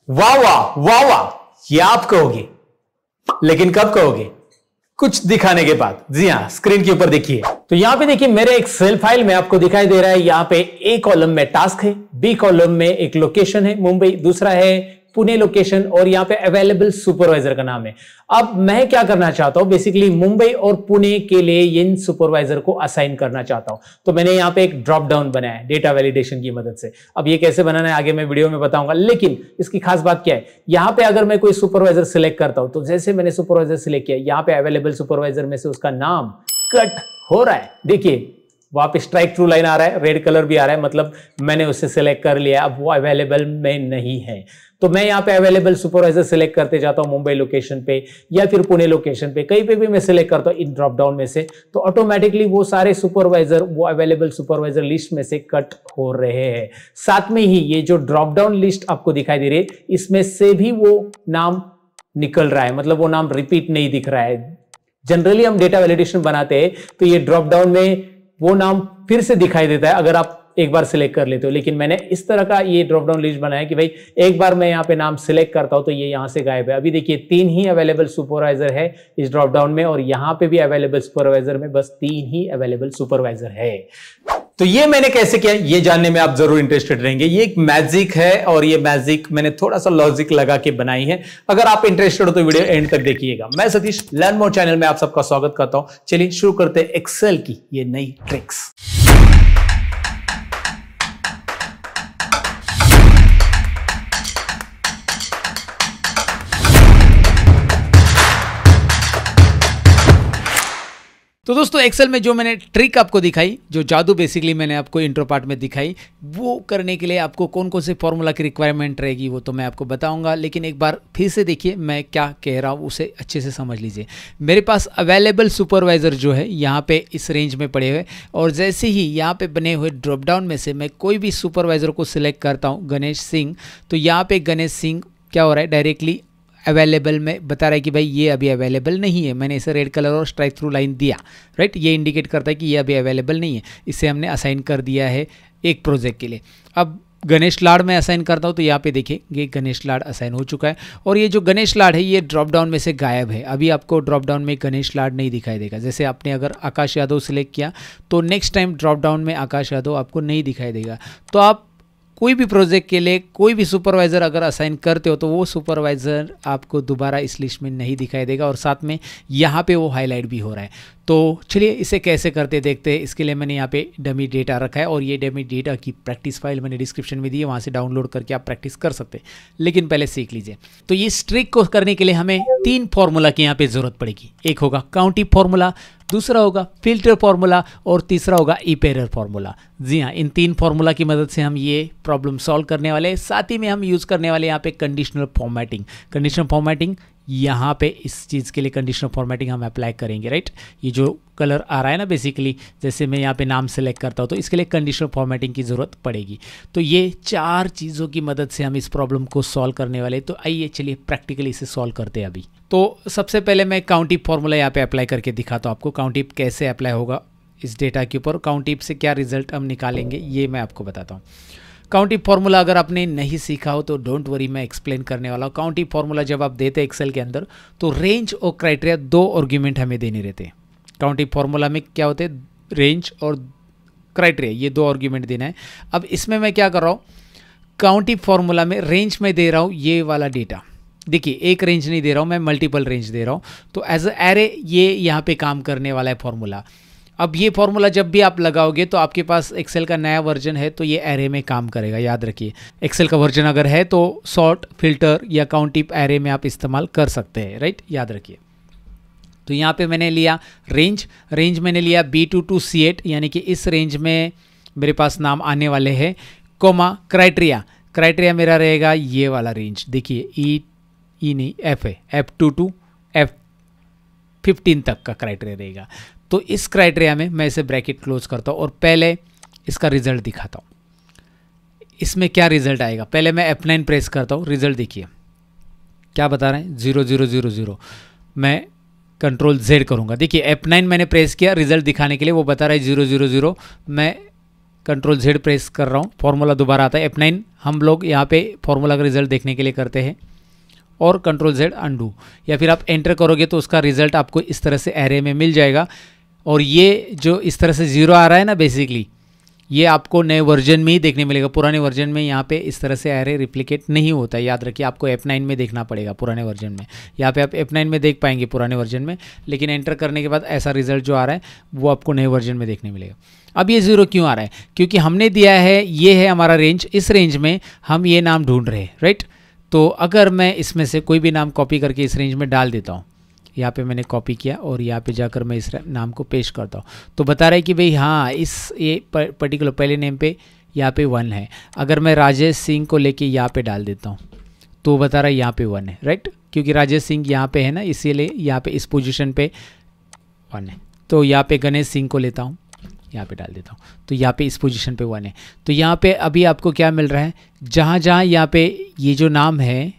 वाह वाह वाह वाह, ये आप कहोगे, लेकिन कब कहोगे? कुछ दिखाने के बाद। जी हां, स्क्रीन के ऊपर देखिए। तो यहां पे देखिए मेरे एक्सेल फाइल में आपको दिखाई दे रहा है, यहां पे ए कॉलम में टास्क है, बी कॉलम में एक लोकेशन है मुंबई, दूसरा है पुणे लोकेशन, और यहां पे अवेलेबल सुपरवाइजर का नाम है। अब मैं क्या करना चाहता हूं, बेसिकली मुंबई और पुणे के लिए इन सुपरवाइजर को असाइन करना चाहता हूं। तो मैंने यहां पे एक ड्रॉप डाउन बनाया है डेटा वैलिडेशन की मदद से। अब ये कैसे बनाना है आगे मैं वीडियो में बताऊंगा, लेकिन इसकी खास बात क्या है, यहां पे अगर मैं कोई सुपरवाइजर सिलेक्ट करता हूं, तो जैसे मैंने सुपरवाइजर सिलेक्ट किया, यहां पे अवेलेबल सुपरवाइजर में से उसका नाम कट हो रहा है। देखिए वहां पे स्ट्राइक थ्रू लाइन आ रहा है, रेड कलर भी आ रहा है, मतलब मैंने उससे सिलेक्ट कर लिया, अब वो अवेलेबल में नहीं है। तो मैं यहाँ पे अवेलेबल सुपरवाइजर सिलेक्ट करते जाता हूं मुंबई लोकेशन पे या फिर पुणे लोकेशन पे, कहीं पे भी मैं सिलेक्ट करता हूं इन ड्रॉप डाउन में से, तो ऑटोमेटिकली वो सारे सुपरवाइजर वो अवेलेबल सुपरवाइजर लिस्ट में से कट हो रहे हैं। साथ में ही ये जो ड्रॉप डाउन लिस्ट आपको दिखाई दे रही है, इसमें से भी वो नाम निकल रहा है, मतलब वो नाम रिपीट नहीं दिख रहा है। जनरली हम डेटा वैलिडेशन बनाते हैं तो ये ड्रॉप डाउन में वो नाम फिर से दिखाई देता है अगर आप एक बार सिलेक्ट कर लेते हो, लेकिन मैंने इस तरह का ये ड्रॉप डाउन लिस्ट बनाया कि भाई एक बार मैं यहाँ पे नाम सिलेक्ट करता हूं तो ये यहाँ से गायब है। अभी देखिए 3 ही अवेलेबल सुपरवाइजर है इस ड्रॉप डाउन में, और यहाँ पे भी अवेलेबल सुपरवाइजर में बस 3 ही अवेलेबल सुपरवाइजर है। तो ये मैंने कैसे किया ये जानने में आप जरूर इंटरेस्टेड रहेंगे। ये एक मैजिक है और ये मैजिक मैंने थोड़ा सा लॉजिक लगा के बनाई है। अगर आप इंटरेस्टेड हो तो वीडियो एंड तक देखिएगा। मैं सतीश लर्न मोर चैनल में आप सबका स्वागत करता हूं। चलिए शुरू करते हैं एक्सेल की ये नई ट्रिक्स। तो दोस्तों एक्सेल में जो मैंने ट्रिक आपको दिखाई, जो जादू बेसिकली मैंने आपको इंट्रो पार्ट में दिखाई, वो करने के लिए आपको कौन कौन से फॉर्मूला की रिक्वायरमेंट रहेगी वो तो मैं आपको बताऊंगा, लेकिन एक बार फिर से देखिए मैं क्या कह रहा हूँ उसे अच्छे से समझ लीजिए। मेरे पास अवेलेबल सुपरवाइज़र जो है यहाँ पे इस रेंज में पड़े हुए, और जैसे ही यहाँ पे बने हुए ड्रॉप डाउन में से मैं कोई भी सुपरवाइज़र को सिलेक्ट करता हूँ, गणेश सिंह, तो यहाँ पे गणेश सिंह क्या हो रहा है, डायरेक्टली अवेलेबल में बता रहा है कि भाई ये अभी अवेलेबल नहीं है। मैंने इसे रेड कलर और स्ट्राइक थ्रू लाइन दिया, राइट, ये इंडिकेट करता है कि ये अभी अवेलेबल नहीं है। इसे हमने असाइन कर दिया है एक प्रोजेक्ट के लिए। अब गणेश लाड में असाइन करता हूँ तो यहाँ पे देखिए ये गणेश लाड असाइन हो चुका है, और ये जो गणेश लाड है ये ड्रॉप डाउन में से गायब है। अभी आपको ड्रॉप डाउन में गणेश लाड नहीं दिखाई देगा। जैसे आपने अगर आकाश यादव सिलेक्ट किया तो नेक्स्ट टाइम ड्रॉप डाउन में आकाश यादव आपको नहीं दिखाई देगा। तो आप कोई भी प्रोजेक्ट के लिए कोई भी सुपरवाइज़र अगर असाइन करते हो तो वो सुपरवाइज़र आपको दोबारा इस लिस्ट में नहीं दिखाई देगा, और साथ में यहाँ पे वो हाईलाइट भी हो रहा है। तो चलिए इसे कैसे करते देखते हैं। इसके लिए मैंने यहाँ पे डमी डेटा रखा है, और ये डमी डेटा की प्रैक्टिस फाइल मैंने डिस्क्रिप्शन में दी है, वहाँ से डाउनलोड करके आप प्रैक्टिस कर सकते हैं, लेकिन पहले सीख लीजिए। तो ये ट्रिक को करने के लिए हमें 3 फॉर्मूला की यहाँ पे ज़रूरत पड़ेगी। एक होगा काउंटी फॉर्मूला, दूसरा होगा फिल्टर फॉर्मूला, और तीसरा होगा इपेरर फॉर्मूला। जी हाँ, इन 3 फॉर्मूला की मदद से हम ये प्रॉब्लम सॉल्व करने वाले हैं। साथ ही में हम यूज़ करने वाले यहाँ पे कंडीशनल फॉर्मेटिंग। कंडीशनल फॉर्मेटिंग यहाँ पे इस चीज़ के लिए कंडीशनल फॉर्मेटिंग हम अप्लाई करेंगे, राइट। ये जो कलर आ रहा है ना, बेसिकली जैसे मैं यहाँ पे नाम सेलेक्ट करता हूँ तो इसके लिए कंडीशनल फॉर्मेटिंग की ज़रूरत पड़ेगी। तो ये 4 चीज़ों की मदद से हम इस प्रॉब्लम को सॉल्व करने वाले। तो आइए चलिए प्रैक्टिकली इसे सॉल्व करते हैं अभी। तो सबसे पहले मैं काउंटिप फॉर्मूला यहाँ पे अप्लाई करके दिखाता हूँ आपको। काउंटिप कैसे अप्लाई होगा इस डेटा के ऊपर, काउंटिप से क्या रिजल्ट हम निकालेंगे ये मैं आपको बताता हूँ। काउंटिप फॉर्मूला अगर आपने नहीं सीखा हो तो डोंट वरी, मैं एक्सप्लेन करने वाला हूँ। काउंटिप फॉर्मूला जब आप देते हैं एक्सेल के अंदर तो रेंज और क्राइटेरिया 2 आर्गुमेंट हमें देने रहते हैं। काउंटिप फॉर्मूला में क्या होते हैं, रेंज और क्राइटेरिया, ये 2 आर्गुमेंट देना है। अब इसमें मैं क्या कर रहा हूँ, काउंटिप फॉर्मूला में रेंज में दे रहा हूँ ये वाला डेटा। देखिए एक रेंज नहीं दे रहा हूँ मैं, मल्टीपल रेंज दे रहा हूँ। तो एज अ एरे ये यहाँ पे काम करने वाला है फॉर्मूला। अब ये फॉर्मूला जब भी आप लगाओगे तो आपके पास एक्सेल का नया वर्जन है तो ये एरे में काम करेगा, याद रखिए। एक्सेल का वर्जन अगर है तो सॉर्ट, फिल्टर या काउंटिप एरे में आप इस्तेमाल कर सकते हैं, राइट, याद रखिए। तो यहाँ पे मैंने लिया रेंज मैंने लिया B2 to C8, यानी कि इस रेंज में मेरे पास नाम आने वाले हैं, कोमा क्राइटेरिया मेरा रहेगा ये वाला रेंज। देखिए ई नहीं F है, F2 to F15 तक का क्राइटेरिया रहेगा। तो इस क्राइटेरिया में मैं इसे ब्रैकेट क्लोज करता हूँ और पहले इसका रिजल्ट दिखाता हूँ। इसमें क्या रिजल्ट आएगा, पहले मैं F9 प्रेस करता हूँ। रिजल्ट देखिए क्या बता रहे हैं, 0 0 0 0। मैं कंट्रोल Z करूँगा। देखिए F9 मैंने प्रेस किया रिजल्ट दिखाने के लिए, वो बता रहा है 0 0 0। मैं कंट्रोल Z प्रेस कर रहा हूँ, फॉर्मूला दोबारा आता है F9 हम लोग यहाँ पे फॉर्मूला का रिजल्ट देखने के लिए करते हैं, और कंट्रोल Z अंडू, या फिर आप एंटर करोगे तो उसका रिजल्ट आपको इस तरह से एरे में मिल जाएगा। और ये जो इस तरह से 0 आ रहा है ना, बेसिकली ये आपको नए वर्जन में ही देखने मिलेगा। पुराने वर्जन में यहाँ पे इस तरह से एरे रिप्लिकेट नहीं होता है, याद रखिए। आपको F9 में देखना पड़ेगा पुराने वर्जन में। यहाँ पे आप F9 में देख पाएंगे पुराने वर्जन में, लेकिन एंटर करने के बाद ऐसा रिजल्ट जो आ रहा है वो आपको नए वर्जन में देखने मिलेगा। अब ये 0 क्यों आ रहा है? क्योंकि हमने दिया है, ये है हमारा रेंज, इस रेंज में हम ये नाम ढूंढ रहे हैं, राइट। तो अगर मैं इसमें से कोई भी नाम कॉपी करके इस रेंज में डाल देता हूँ, यहाँ पे मैंने कॉपी किया और यहाँ पे जाकर मैं इस नाम को पेस्ट करता हूँ, तो बता रहा है कि भाई हाँ, ये पर्टिकुलर पहले नेम पे यहाँ पे 1 है। अगर मैं राजेश सिंह को लेके यहाँ पे डाल देता हूँ तो बता रहा है यहाँ पे 1 है, राइट, क्योंकि राजेश सिंह यहाँ पे है ना, इसीलिए यहाँ पे इस पोजीशन पे 1 है। तो यहाँ पे गणेश सिंह को लेता हूँ, यहाँ पे डाल देता हूँ, तो यहाँ पे इस पोजीशन पे 1 है। तो यहाँ पे अभी आपको क्या मिल रहा है, जहाँ जहाँ यहाँ पे ये जो नाम है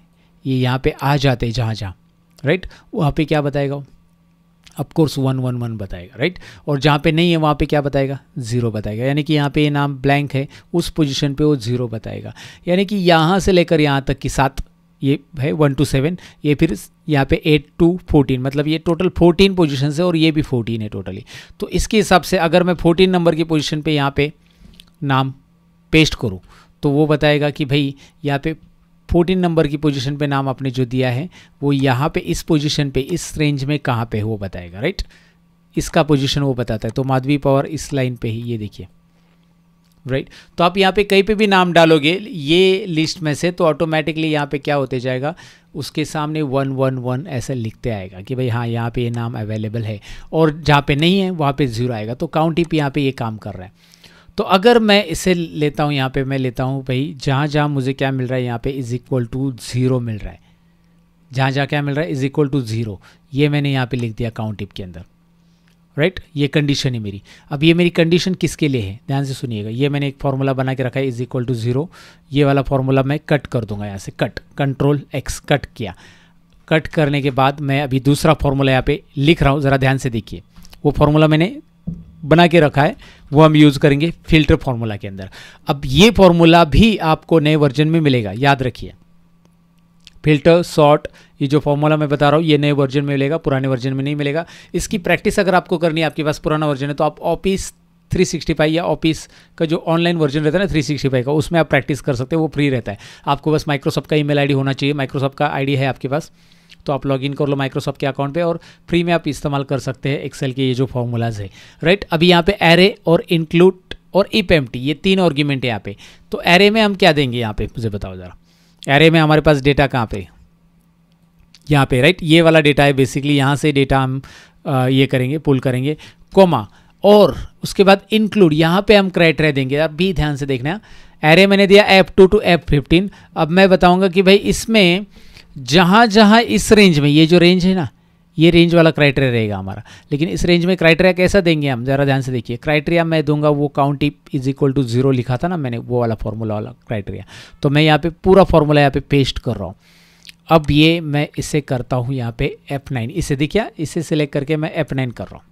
ये यहाँ पे आ जाते हैं, जहाँ जहाँ, राइट, वहाँ पे क्या बताएगा, ऑफकोर्स 1 1 1 बताएगा, राइट। और जहाँ पे नहीं है वहाँ पे क्या बताएगा, 0 बताएगा। यानी कि यहाँ पे ये नाम ब्लैंक है, उस पोजीशन पे वो 0 बताएगा। यानी कि यहाँ से लेकर यहाँ तक की 7, ये है 1 to 7, ये फिर यहाँ पे 8 to 14, मतलब ये टोटल 14 पोजीशन है और ये भी 14 है टोटली। तो इसके हिसाब से अगर मैं 14 नंबर की पोजीशन पे यहाँ पे नाम पेस्ट करूँ तो वो बताएगा कि भाई यहाँ पे 14 नंबर की पोजीशन पे नाम आपने जो दिया है वो यहाँ पे इस पोजीशन पे, इस रेंज में कहाँ पे वो बताएगा, राइट। इसका पोजीशन वो बताता है। तो माधवी पवार इस लाइन पे ही, ये देखिए, राइट। तो आप यहाँ पे कहीं पे भी नाम डालोगे ये लिस्ट में से, तो ऑटोमेटिकली यहाँ पे क्या होते जाएगा, उसके सामने 1 1 1 ऐसा लिखते आएगा कि भाई हाँ, यहाँ पे ये नाम अवेलेबल है, और जहाँ पे नहीं है वहाँ पे 0 आएगा। तो काउंटिंग यहाँ पे ये काम कर रहा है। तो अगर मैं इसे लेता हूँ, यहाँ पे मैं लेता हूँ भाई, जहाँ जहाँ मुझे क्या मिल रहा है, यहाँ पे =0 मिल रहा है, जहाँ जहाँ क्या मिल रहा है =0, ये मैंने यहाँ पे लिख दिया काउंटिंग के अंदर, राइट। ये कंडीशन है मेरी। अब ये मेरी कंडीशन किसके लिए है, ध्यान से सुनिएगा। ये मैंने एक फार्मूला बना के रखा है =0, ये वाला फार्मूला मैं कट कर दूंगा यहाँ से, कट, कंट्रोल X कट किया। कट करने के बाद मैं अभी दूसरा फार्मूला यहाँ पे लिख रहा हूँ, ज़रा ध्यान से देखिए। वो फार्मूला मैंने बना के रखा है, वो हम यूज़ करेंगे फिल्टर फार्मूला के अंदर। अब ये फार्मूला भी आपको नए वर्जन में मिलेगा, याद रखिए। फिल्टर, सॉर्ट, ये जो फॉर्मूला मैं बता रहा हूँ ये नए वर्जन में मिलेगा, पुराने वर्जन में नहीं मिलेगा। इसकी प्रैक्टिस अगर आपको करनी है, आपके पास पुराना वर्जन है, तो आप ऑफिस 365 या ऑफिस का जो ऑनलाइन वर्जन रहता है ना 365 का, उसमें आप प्रैक्टिस कर सकते हो, वो फ्री रहता है। आपको बस माइक्रोसॉफ्ट का ईमेल आईडी होना चाहिए, माइक्रोसॉफ्ट का आईडी है आपके पास, तो आप लॉगिन कर लो माइक्रोसॉफ्ट के अकाउंट पे, और फ्री में आप इस्तेमाल कर सकते हैं एक्सेल के ये जो फॉर्मूलाज है, राइट। अभी यहाँ पे एरे और इंक्लूड और इफ एम्प्टी, ये 3 आर्गुमेंट है यहाँ पे। तो एरे में हम क्या देंगे यहाँ पे, मुझे बताओ ज़रा। एरे में हमारे पास डेटा कहाँ पे, यहाँ पे, राइट। ये वाला डेटा है बेसिकली, यहाँ से डेटा हम ये करेंगे, पुल करेंगे, कोमा, और उसके बाद इंक्लूड, यहाँ पे हम क्राइटेरिया देंगे। आप भी ध्यान से देखना, एरे मैंने दिया F2 to F15। अब मैं बताऊंगा कि भाई इसमें जहाँ जहाँ इस रेंज में, ये जो रेंज है ना, ये रेंज वाला क्राइटेरिया रहेगा हमारा। लेकिन इस रेंज में क्राइटेरिया कैसा देंगे हम, ज़रा ध्यान से देखिए। क्राइटेरिया मैं दूंगा वो काउंटिंग =0 लिखा था ना मैंने, वो वाला फॉर्मूला वाला क्राइटेरिया। तो मैं यहाँ पे पूरा फॉर्मूला यहाँ पे पेस्ट कर रहा हूँ। अब ये मैं इसे करता हूँ यहाँ पे F9, इसे देखिए, इसे सिलेक्ट करके मैं F9 कर रहा हूँ।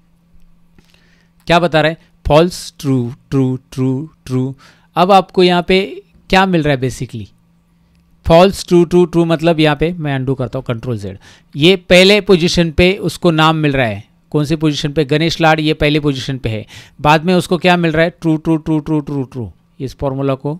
क्या बता रहा है, false, true true true true. अब आपको यहाँ पे क्या मिल रहा है, basically false, true true true, मतलब यहाँ पे मैं अंडू करता हूँ, कंट्रोल Z। ये पहले पोजीशन पे उसको नाम मिल रहा है, कौन सी पोजीशन पे, गणेश लाड, ये पहले पोजीशन पे है। बाद में उसको क्या मिल रहा है, true true true true true true. इस फॉर्मूला को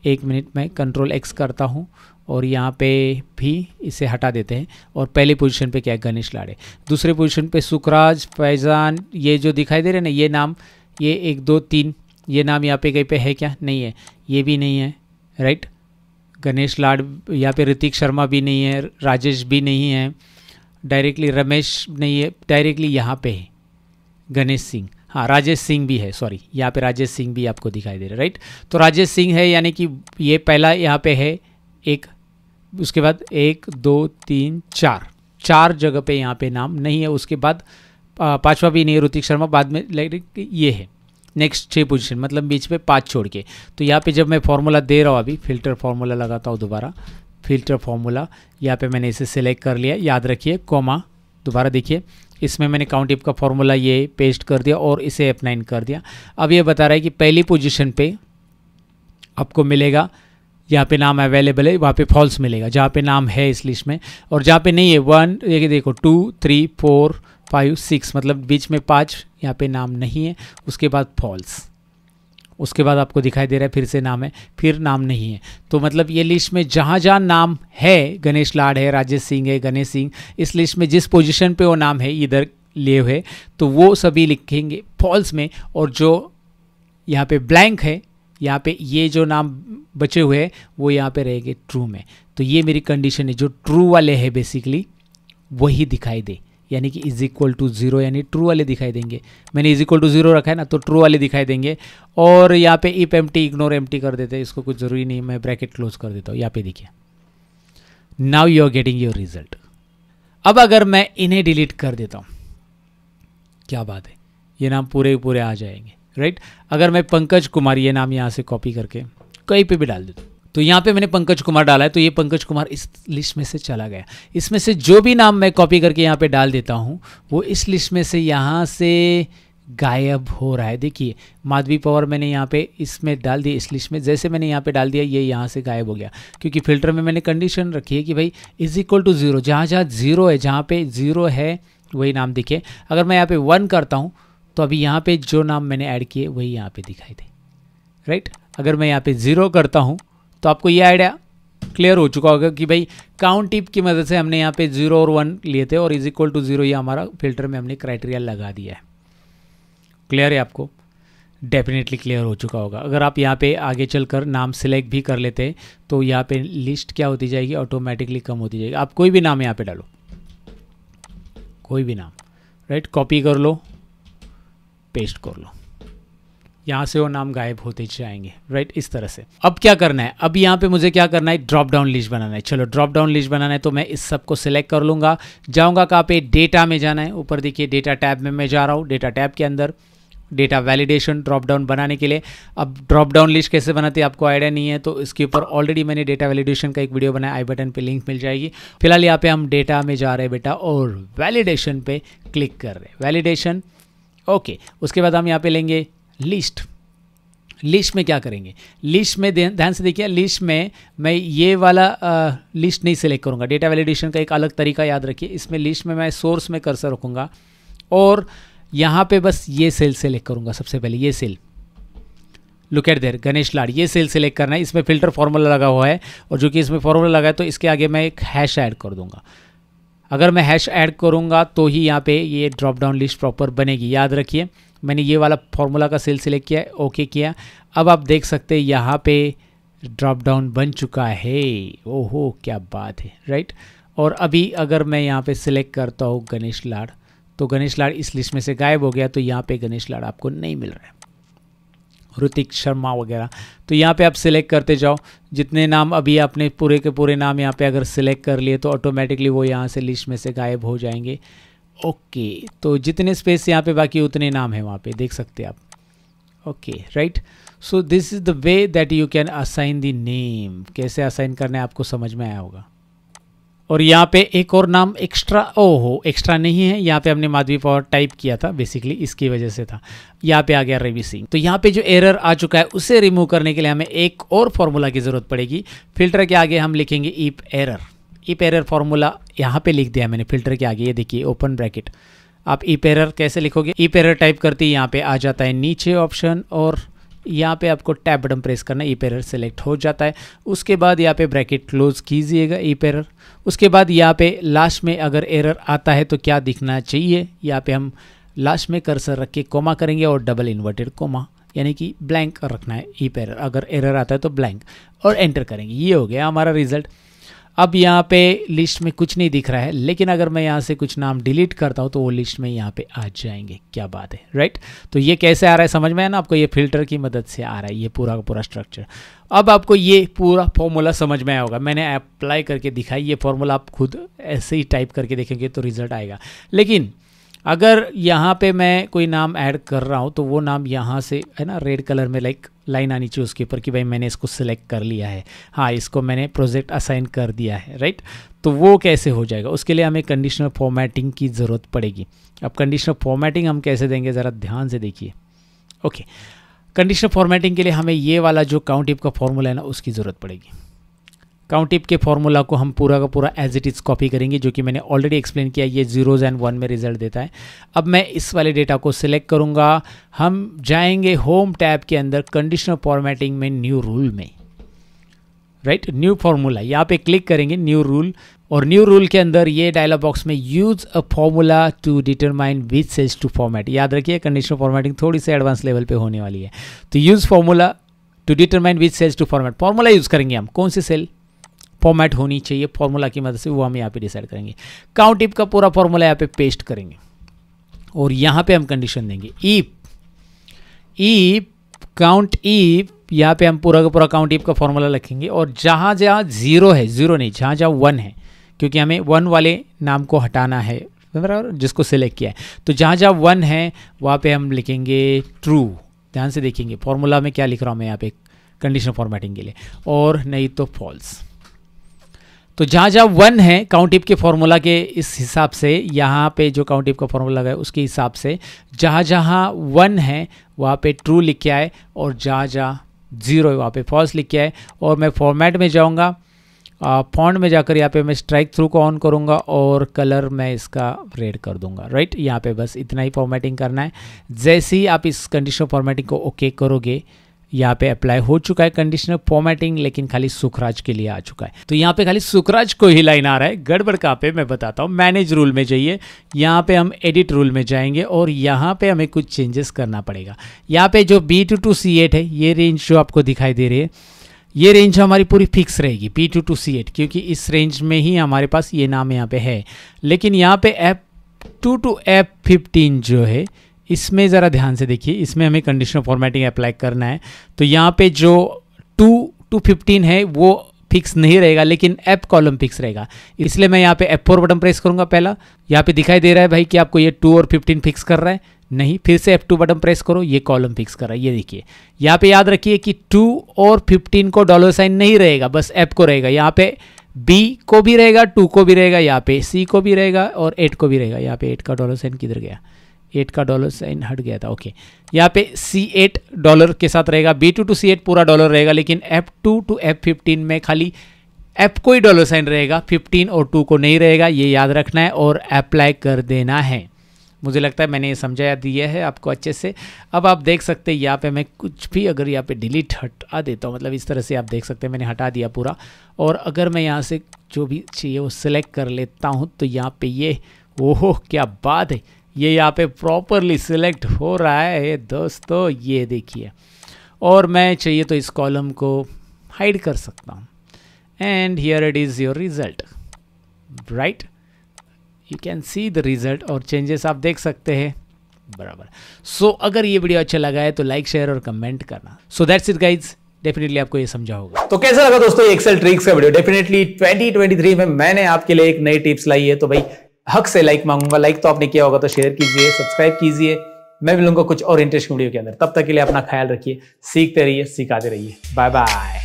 1 मिनट में कंट्रोल X करता हूँ, और यहाँ पे भी इसे हटा देते हैं, और पहले पोजीशन पे क्या है, गणेश लाड़े। दूसरे पोजीशन पे सुखराज, फैजान, ये जो दिखाई दे रहे हैं ना, ये नाम, ये 1 2 3, ये नाम यहाँ पे कहीं पे है क्या, नहीं है, ये भी नहीं है, राइट। गणेश लाड, यहाँ पे ऋतिक शर्मा भी नहीं है, राजेश भी नहीं है, डायरेक्टली रमेश नहीं है, डायरेक्टली यहाँ पे है गणेश सिंह, हाँ राजेश सिंह भी है, सॉरी, यहाँ पे राजेश सिंह भी आपको दिखाई दे रहा है, राइट। तो राजेश सिंह है, यानी कि ये पहला यहाँ पे है एक, उसके बाद 1 2 3 4 जगह पे यहाँ पे नाम नहीं है। उसके बाद 5वां भी नहीं है, ऋतिक शर्मा, बाद में ये है नेक्स्ट 6 पोजीशन, मतलब बीच में 5 छोड़ के। तो यहाँ पे जब मैं फार्मूला दे रहा हूँ, अभी फिल्टर फार्मूला लगाता हूँ दोबारा, फिल्टर फार्मूला, यहाँ पे मैंने इसे सिलेक्ट कर लिया, याद रखिए, कोमा, दोबारा देखिए, इसमें मैंने काउंट इफ का फॉर्मूला ये पेस्ट कर दिया और इसे F9 कर दिया। अब ये बता रहा है कि पहली पोजीशन पे आपको मिलेगा, यहाँ पे नाम अवेलेबल है वहाँ पे फॉल्स मिलेगा, जहाँ पे नाम है इस लिस्ट में, और जहाँ पे नहीं है 1 ये देखो 2 3 4 5 6 मतलब बीच में 5 यहाँ पे नाम नहीं है, उसके बाद फॉल्स, उसके बाद आपको दिखाई दे रहा है फिर से नाम है, फिर नाम नहीं है। तो मतलब ये लिस्ट में जहाँ जहाँ नाम है, गणेश लाड है, राजेश सिंह है, गणेश सिंह, इस लिस्ट में जिस पोजीशन पे वो नाम है इधर लिए हुए तो वो सभी लिखेंगे फॉल्स में, और जो यहाँ पे ब्लैंक है, यहाँ पे ये जो नाम बचे हुए हैं वो यहाँ पे रहेंगे ट्रू में। तो ये मेरी कंडीशन है, जो ट्रू वाले हैं बेसिकली वही दिखाई दे, यानी कि इज इक्वल टू 0 यानी ट्रू वाले दिखाई देंगे। मैंने इज इक्वल टू 0 रखा है ना, तो ट्रू वाले दिखाई देंगे। और यहाँ पे इफ एम्प्टी इग्नोर एम्प्टी कर देते हैं, इसको कुछ ज़रूरी नहीं, मैं ब्रैकेट क्लोज कर देता हूँ। यहाँ पे देखिए, now you are getting your result. अब अगर मैं इन्हें डिलीट कर देता हूँ, क्या बात है, ये नाम पूरे पूरे आ जाएंगे, राइट। अगर मैं पंकज कुमार ये नाम यहाँ से कॉपी करके कहीं पे भी डाल देता हूँ, तो यहाँ पे मैंने पंकज कुमार डाला है, तो ये पंकज कुमार इस लिस्ट में से चला गया। इसमें से जो भी नाम मैं कॉपी करके यहाँ पे डाल देता हूँ वो इस लिस्ट में से यहाँ से गायब हो रहा है। देखिए माधवी पवार मैंने यहाँ पे इसमें डाल दिया, इस लिस्ट में जैसे मैंने यहाँ पे डाल दिया ये यहाँ से गायब हो गया, क्योंकि फिल्टर में मैंने कंडीशन रखी है कि भाई इज इक्वल टू 0, जहाँ जहाँ 0 है, जहाँ पे 0 है वही नाम दिखे। अगर मैं यहाँ पे 1 करता हूँ तो अभी यहाँ पे जो नाम मैंने ऐड किए वही यहाँ पे दिखाई दे, राइट। अगर मैं यहाँ पे 0 करता हूँ तो आपको ये आइडिया क्लियर हो चुका होगा कि भाई काउंट टिप की मदद से हमने यहाँ पे 0 और 1 लिए थे और इज इक्वल टू 0 ये हमारा फिल्टर में हमने क्राइटेरिया लगा दिया है। क्लियर है आपको? डेफिनेटली क्लियर हो चुका होगा। अगर आप यहाँ पे आगे चलकर नाम सिलेक्ट भी कर लेते हैं तो यहाँ पे लिस्ट क्या होती जाएगी, ऑटोमेटिकली कम होती जाएगी। आप कोई भी नाम यहाँ पे डालो, कोई भी नाम, राइट, कॉपी कर लो, पेस्ट कर लो, यहाँ से वो नाम गायब होते जाएंगे, राइट, इस तरह से। अब क्या करना है, अब यहाँ पे मुझे क्या करना है, ड्रॉप डाउन लिस्ट बनाना है। चलो ड्रॉप डाउन लिस्ट बनाना है तो मैं इस सब को सिलेक्ट कर लूँगा, जाऊँगा कहाँ पे, डेटा में जाना है। ऊपर देखिए डेटा टैब में मैं जा रहा हूँ, डेटा टैब के अंदर डेटा वैलिडेशन ड्रॉप डाउन बनाने के लिए। अब ड्रॉप डाउन लिस्ट कैसे बनाते हैं आपको आइडिया नहीं है तो इसके ऊपर ऑलरेडी मैंने डेटा वैलिडेशन का एक वीडियो बनाया, आई बटन पे लिंक मिल जाएगी। फिलहाल यहाँ पे हम डेटा में जा रहे हैं बेटा और वैलिडेशन पे क्लिक कर रहे हैं, वैलिडेशन, ओके। उसके बाद हम यहाँ पे लेंगे लिस्ट। लिस्ट में क्या करेंगे, लिस्ट में ध्यान से देखिए, लिस्ट में मैं ये वाला लिस्ट नहीं सिलेक्ट करूँगा। डेटा वैलिडेशन का एक अलग तरीका याद रखिए, इसमें लिस्ट में मैं सोर्स में कर्सर रखूँगा और यहाँ पे बस ये सेल सेलेक्ट करूँगा। सबसे पहले ये cell, look at there, Ganesh Lad, ये सेल सेलेक्ट करना है। इसमें फिल्टर फॉर्मूला लगा हुआ है और जो कि इसमें फॉर्मूला लगा है तो इसके आगे मैं एक हैश ऐड कर दूँगा। अगर मैं हैश ऐड करूँगा तो ही यहाँ पे ये ड्रॉप डाउन लिस्ट प्रॉपर बनेगी। याद रखिए मैंने ये वाला फॉर्मूला का सेल सिलेक्ट किया है, ओके किया। अब आप देख सकते हैं यहाँ पे ड्रॉप डाउन बन चुका है, ओहो क्या बात है, राइट। और अभी अगर मैं यहाँ पे सिलेक्ट करता हूँ गणेश लाड तो गणेश लाड इस लिस्ट में से गायब हो गया, तो यहाँ पे गणेश लाड आपको नहीं मिल रहा है, ऋतिक शर्मा वगैरह। तो यहाँ पे आप सिलेक्ट करते जाओ, जितने नाम अभी आपने पूरे के पूरे नाम यहाँ पे अगर सिलेक्ट कर लिए तो ऑटोमेटिकली वो यहाँ से लिस्ट में से गायब हो जाएंगे, ओके। तो जितने स्पेस यहाँ पे बाकी उतने नाम हैं वहाँ पे देख सकते हैं आप, okay, right. So this is the way that you can assign the name. कैसे असाइन करना है आपको समझ में आया होगा। और यहाँ पे एक और नाम एक्स्ट्रा, ओहो एक्स्ट्रा नहीं है, यहाँ पे हमने माधवी पवार टाइप किया था बेसिकली, इसकी वजह से था। यहाँ पे आ गया रवि सिंह। तो यहाँ पे जो एरर आ चुका है उसे रिमूव करने के लिए हमें एक और फॉर्मूला की ज़रूरत पड़ेगी। फिल्टर के आगे हम लिखेंगे if error. If error formula यहाँ पे लिख दिया मैंने फिल्टर के आगे, ये देखिए ओपन ब्रैकेट। आप इफ एरर कैसे लिखोगे, इफ एरर टाइप करते ही यहाँ पे आ जाता है नीचे ऑप्शन और यहाँ पे आपको टैब बटन प्रेस करना है, इफ एरर सेलेक्ट हो जाता है। उसके बाद यहाँ पे ब्रैकेट क्लोज कीजिएगा, इफ एरर। उसके बाद यहाँ पे लास्ट में अगर एरर आता है तो क्या दिखना चाहिए, यहाँ पे हम लास्ट में कर्सर रख के कोमा करेंगे और डबल इन्वर्टेड कोमा, यानी कि ब्लैंक रखना है इफ एरर। अगर एरर आता है तो ब्लैंक और एंटर करेंगे, ये हो गया हमारा रिजल्ट। अब यहाँ पे लिस्ट में कुछ नहीं दिख रहा है, लेकिन अगर मैं यहाँ से कुछ नाम डिलीट करता हूँ तो वो लिस्ट में यहाँ पे आ जाएंगे। क्या बात है, राइट। तो ये कैसे आ रहा है समझ में है ना आपको, ये फिल्टर की मदद से आ रहा है ये पूरा का पूरा स्ट्रक्चर। अब आपको ये पूरा फॉर्मूला समझ में आया होगा, मैंने अप्लाई करके दिखाई। ये फॉर्मूला आप खुद ऐसे ही टाइप करके देखेंगे तो रिजल्ट आएगा। लेकिन अगर यहाँ पे मैं कोई नाम ऐड कर रहा हूँ तो वो नाम यहाँ से है ना रेड कलर में लाइक लाइन आनी चाहिए उसके ऊपर कि भाई मैंने इसको सिलेक्ट कर लिया है, हाँ इसको मैंने प्रोजेक्ट असाइन कर दिया है, राइट। तो वो कैसे हो जाएगा, उसके लिए हमें कंडीशनल फॉर्मेटिंग की ज़रूरत पड़ेगी। अब कंडीशनल फॉर्मेटिंग हम कैसे देंगे, ज़रा ध्यान से देखिए। ओके, कंडीशनल फॉर्मेटिंग के लिए हमें ये वाला जो काउंट इफ का फॉर्मूला है ना उसकी ज़रूरत पड़ेगी। काउंट इफ के फॉर्मूला को हम पूरा का पूरा एज इट इज़ कॉपी करेंगे, जो कि मैंने ऑलरेडी एक्सप्लेन किया, ये 0s and 1 में रिजल्ट देता है। अब मैं इस वाले डेटा को सिलेक्ट करूँगा, हम जाएंगे होम टैब के अंदर कंडीशनल फॉर्मेटिंग में न्यू रूल में, राइट, न्यू फार्मूला, यहाँ पे क्लिक करेंगे न्यू रूल, और न्यू रूल के अंदर ये डायलॉग बॉक्स में use a formula to determine which cells to format. याद रखिए कंडीशनल फॉर्मेटिंग थोड़ी सी एडवांस लेवल पे होने वाली है। तो use formula to determine which cells to format, formula use करेंगे हम, कौन सी सेल फॉर्मेट होनी चाहिए फॉर्मूला की मदद से, वो हम यहाँ पे डिसाइड करेंगे। काउंट इफ का पूरा फॉर्मूला यहाँ पे पेस्ट करेंगे और यहाँ पे हम कंडीशन देंगे इफ काउंट इफ, यहाँ पे हम पूरा का पूरा काउंट इफ का फॉर्मूला लिखेंगे, और जहाँ जहाँ 0 है, 0 नहीं, जहाँ जहाँ 1 है, क्योंकि हमें 1 वाले नाम को हटाना है बराबर, जिसको सिलेक्ट किया है, तो जहाँ जहाँ 1 है वहाँ पे हम लिखेंगे ट्रू। ध्यान से देखेंगे फॉर्मूला में क्या लिख रहा हूँ मैं यहाँ पे कंडीशनल फॉर्मेटिंग के लिए, और नहीं तो फॉल्स। तो जहाँ जहाँ 1 है काउंट इफ के फॉर्मूला के इस हिसाब से, यहाँ पे जो काउंट इफ का फॉर्मूला लगा है उसके हिसाब से जहाँ जहाँ 1 है वहाँ पे ट्रू लिख के आए, और जहाँ जहाँ 0 है वहाँ पे फॉल्स लिख के आए। और मैं फॉर्मेट में जाऊँगा, फॉन्ट में जाकर यहाँ पे मैं स्ट्राइक थ्रू को ऑन करूँगा और कलर मैं इसका रेड कर दूँगा, राइट। यहाँ पे बस इतना ही फॉर्मेटिंग करना है। जैसे ही आप इस कंडीशनल फॉर्मेटिंग को ओके करोगे, यहाँ पे अप्लाई हो चुका है कंडीशनल फॉर्मेटिंग, लेकिन खाली सुखराज के लिए आ चुका है। तो यहाँ पे खाली सुखराज को ही लाइन आ रहा है, गड़बड़ कहाँ पे मैं बताता हूँ। मैनेज रूल में जाइए, यहाँ पे हम एडिट रूल में जाएंगे और यहाँ पे हमें कुछ चेंजेस करना पड़ेगा। यहाँ पे जो B2 to C8 है, ये रेंज जो आपको दिखाई दे रही है, ये रेंज हमारी पूरी फिक्स रहेगी B2 to C8, क्योंकि इस रेंज में ही हमारे पास ये नाम यहाँ पे है। लेकिन यहाँ पे F2 to F15 जो है, इसमें ज़रा ध्यान से देखिए, इसमें हमें कंडीशनल फॉर्मेटिंग अप्लाई करना है। तो यहाँ पे जो 2 to 15 है वो फिक्स नहीं रहेगा, लेकिन F कॉलम फिक्स रहेगा। इसलिए मैं यहाँ पे F4 बटन प्रेस करूँगा पहला। यहाँ पे दिखाई दे रहा है भाई कि आपको ये 2 और 15 फिक्स कर रहा है, नहीं, फिर से F2 बटन प्रेस करो, ये कॉलम फिक्स कर रहा है। ये देखिए, यहाँ पे याद रखिए कि 2 और 15 को डॉलर साइन नहीं रहेगा, बस F को रहेगा। यहाँ पे B को भी रहेगा, 2 को भी रहेगा, यहाँ पे C को भी रहेगा और 8 को भी रहेगा। यहाँ पे 8 का डॉलर साइन किधर गया, 8 का डॉलर साइन हट गया था, ओके। यहाँ पे C8 डॉलर के साथ रहेगा, B2 to C8 पूरा डॉलर रहेगा, लेकिन F2 to F15 में खाली F को ही डॉलर साइन रहेगा, 15 और 2 को नहीं रहेगा। ये याद रखना है और अप्लाई कर देना है। मुझे लगता है मैंने ये समझाया दिया है आपको अच्छे से। अब आप देख सकते हैं यहाँ पे मैं कुछ भी अगर यहाँ पे डिलीट हटा देता हूँ, मतलब इस तरह से आप देख सकते हैं मैंने हटा दिया पूरा। और अगर मैं यहाँ से जो भी चाहिए वो सिलेक्ट कर लेता हूँ, तो यहाँ पे ये, ओहो क्या बात है, ये यहाँ पे प्रॉपरली सिलेक्ट हो रहा है दोस्तों, ये देखिए। और मैं चाहिए तो इस कॉलम को हाइड कर सकता हूँ, and here it is your result, right. You can see the result और चेंजेस आप देख सकते हैं बराबर। सो अगर ये वीडियो अच्छा लगा है तो लाइक, शेयर और कमेंट करना। So that's it guys, definitely आपको ये समझा होगा। तो कैसा लगा दोस्तों एक्सेल ट्रिक्स का वीडियो? डेफिनेटली 2023 में मैंने आपके लिए एक नई टिप्स लाई है, तो भाई हक से लाइक मांगूंगा। लाइक तो आपने किया होगा तो शेयर कीजिए, सब्सक्राइब कीजिए। मैं मिलूंगा कुछ और इंटरेस्टिंग वीडियो के अंदर। तब तक के लिए अपना ख्याल रखिए, सीखते रहिए, सिखाते रहिए। Bye bye.